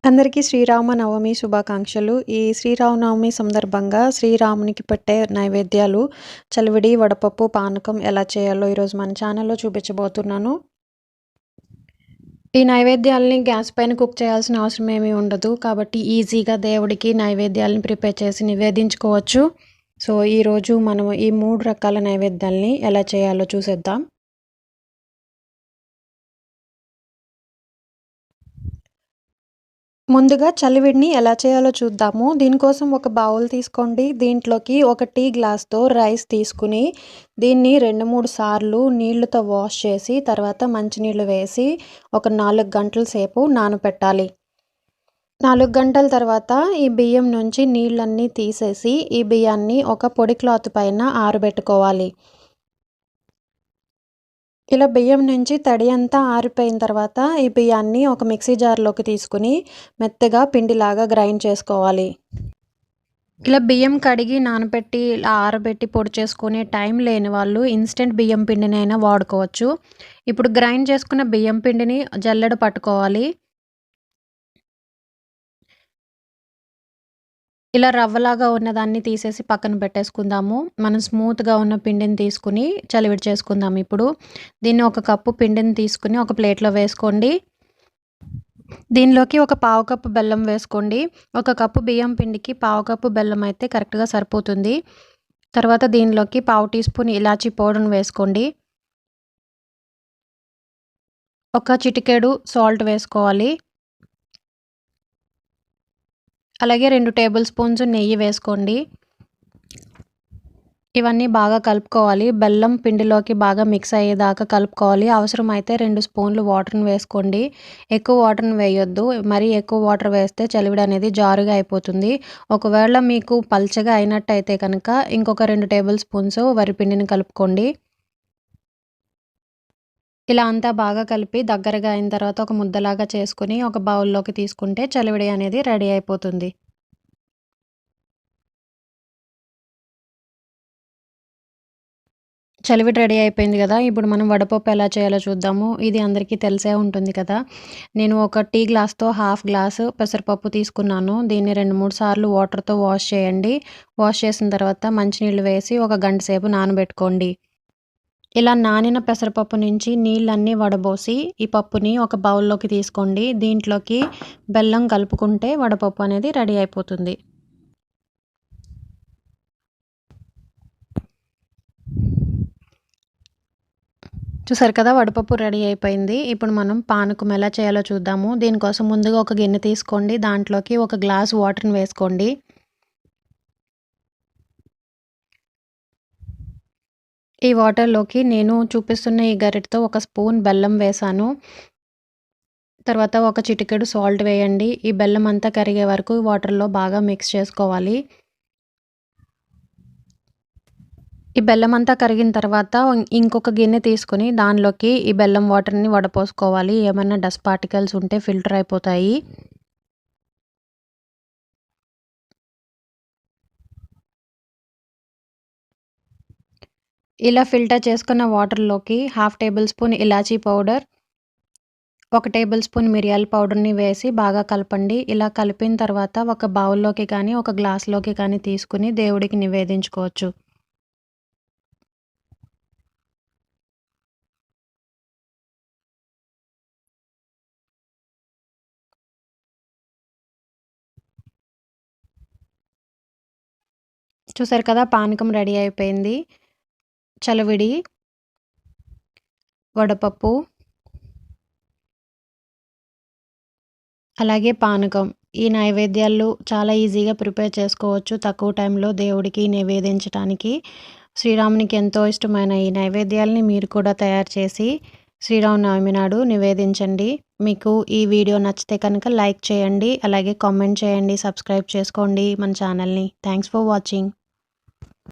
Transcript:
అందరికీ శ్రీరామ నవమి శుభాకాంక్షలు. ఈ శ్రీరామనవమి సందర్భంగా శ్రీరామునికి పెట్టే నైవేద్యాలు చలివిడి, వడపప్పు, పానకం ఎలా చేయాలో ఈరోజు మన ఛానల్లో చూపించబోతున్నాను. ఈ నైవేద్యాలని గ్యాస్ పైన కుక్ చేయాల్సిన అవసరం ఏమీ ఉండదు. కాబట్టి ఈజీగా దేవుడికి నైవేద్యాలను ప్రిపేర్ చేసి నివేదించుకోవచ్చు. సో ఈరోజు మనం ఈ 3 రకాల నైవేద్యాలని ఎలా చేయాలో చూసేద్దాం. ముందుగా చలివిడిని ఎలా చేయాలో చూద్దాము. దీనికోసం ఒక బౌల్ తీసుకోండి. దీంట్లోకి ఒక టీ గ్లాస్తో రైస్ తీసుకుని దీన్ని 2-3 సార్లు నీళ్లతో వాష్ చేసి తర్వాత మంచినీళ్ళు వేసి ఒక 4 గంటల సేపు నానబెట్టాలి. 4 గంటల తర్వాత ఈ బియ్యం నుంచి నీళ్ళన్నీ తీసేసి ఈ బియ్యాన్ని ఒక పొడి క్లాత్ పైన ఆరబెట్టుకోవాలి. ఇలా బియ్యం నుంచి తడి అంతా ఆరిపోయిన తర్వాత ఈ బియ్యాన్ని ఒక మిక్సీ జార్లోకి తీసుకుని మెత్తగా పిండిలాగా గ్రైండ్ చేసుకోవాలి. ఇలా బియ్యం కడిగి నానబెట్టి ఇలా ఆరబెట్టి పొడి చేసుకునే టైం లేని వాళ్ళు ఇన్స్టెంట్ బియ్యం పిండినైనా వాడుకోవచ్చు. ఇప్పుడు గ్రైండ్ చేసుకున్న బియ్యం పిండిని జల్లెడ పట్టుకోవాలి. ఇలా రవ్వలాగా ఉన్నదాన్ని తీసేసి పక్కన పెట్టేసుకుందాము. మనం స్మూత్‌గా ఉన్న పిండిని తీసుకుని చలివిడి చేసుకుందాం ఇప్పుడు. దీన్ని ఒక కప్పు పిండిని తీసుకుని ఒక ప్లేట్‌లో వేసుకోండి. దీనిలోకి ఒక పావు కప్పు బెల్లం వేసుకోండి. ఒక కప్పు బియ్యం పిండికి పావు కప్పు బెల్లం అయితే కరెక్ట్‌గా సరిపోతుంది. తర్వాత దీనిలోకి పావు టీ స్పూన్ ఇలాచీ పౌడర్‌ని వేసుకోండి. ఒక చిటికెడు సాల్ట్ వేసుకోవాలి. అలాగే 2 టేబుల్ స్పూన్స్ నెయ్యి వేసుకోండి. ఇవన్నీ బాగా కలుపుకోవాలి. బెల్లం పిండిలోకి బాగా మిక్స్ అయ్యేదాకా కలుపుకోవాలి. అవసరమైతే 2 స్పూన్లు వాటర్‌ని వేసుకోండి. ఎక్కువ వాటర్‌ని వేయొద్దు. మరీ ఎక్కువ వాటర్ వేస్తే చలివిడి అనేది జారుగా అయిపోతుంది. ఒకవేళ మీకు పల్చగా అయినట్టయితే కనుక ఇంకొక 2 టేబుల్ స్పూన్స్ వరిపిండిని కలుపుకోండి. ఇలా అంతా బాగా కలిపి దగ్గరగా అయిన తర్వాత ఒక ముద్దలాగా చేసుకుని ఒక బౌల్లోకి తీసుకుంటే చలివిడి అనేది రెడీ అయిపోతుంది. చలివిడి రెడీ అయిపోయింది కదా! ఇప్పుడు మనం వడపప్పు ఎలా చేయాలో చూద్దాము. ఇది అందరికీ తెలిసే ఉంటుంది కదా! నేను ఒక టీ గ్లాస్‌తో హాఫ్ గ్లాసు పెసరపప్పు తీసుకున్నాను. దీన్ని 2-3 సార్లు వాటర్‌తో వాష్ చేయండి. వాష్ చేసిన తర్వాత మంచినీళ్ళు వేసి ఒక గంట సేపు నానబెట్టుకోండి. ఇలా నానిన పెసరపప్పు నుంచి నీళ్ళన్నీ వడబోసి ఈ పప్పుని ఒక బౌల్లోకి తీసుకోండి. దీంట్లోకి బెల్లం కలుపుకుంటే వడపప్పు అనేది రెడీ అయిపోతుంది. చూసారు కదా, వడపప్పు రెడీ అయిపోయింది. ఇప్పుడు మనం పానకం ఎలా చేయాలో చూద్దాము. దీనికోసం ముందుగా ఒక గిన్నె తీసుకోండి. దాంట్లోకి ఒక గ్లాస్ వాటర్‌ని వేసుకోండి. ఈ వాటర్‌లోకి నేను చూపిస్తున్న ఈ గరిటెతో ఒక స్పూన్ బెల్లం వేశాను. తర్వాత ఒక చిటికెడు సాల్ట్ వేయండి. ఈ బెల్లం అంతా కరిగే వరకు వాటర్‌లో బాగా మిక్స్ చేసుకోవాలి. ఈ బెల్లం అంతా కరిగిన తర్వాత ఇంకొక గిన్నె తీసుకొని దానిలోకి ఈ బెల్లం వాటర్‌ని వడపోసుకోవాలి. ఏమన్నా డస్ట్ పార్టికల్స్ ఉంటే ఫిల్టర్ అయిపోతాయి. ఇలా ఫిల్టర్ చేసుకున్న వాటర్‌లోకి హాఫ్ టేబుల్ స్పూన్ ఇలాచీ పౌడర్, 1 టేబుల్ స్పూన్ మిరియాల పౌడర్‌ని వేసి బాగా కలపండి. ఇలా కలిపిన తర్వాత ఒక బౌల్‌లోకి కానీ ఒక గ్లాస్‌లోకి కానీ తీసుకుని దేవుడికి నివేదించుకోవచ్చు. చూసారు కదా, పానకం రెడీ అయిపోయింది. చలివిడి, వడపప్పు, అలాగే పానకం. ఈ నైవేద్యాలు చాలా ఈజీగా ప్రిపేర్ చేసుకోవచ్చు తక్కువ టైంలో దేవుడికి నివేదించడానికి. శ్రీరామునికి ఎంతో ఇష్టమైన ఈ నైవేద్యాలని మీరు కూడా తయారు చేసి శ్రీరామనవమి నాడు నివేదించండి. మీకు ఈ వీడియో నచ్చితే కనుక లైక్ చేయండి. అలాగే కామెంట్ చేయండి. సబ్స్క్రైబ్ చేసుకోండి మన ఛానల్‌ని. Thanks for watching.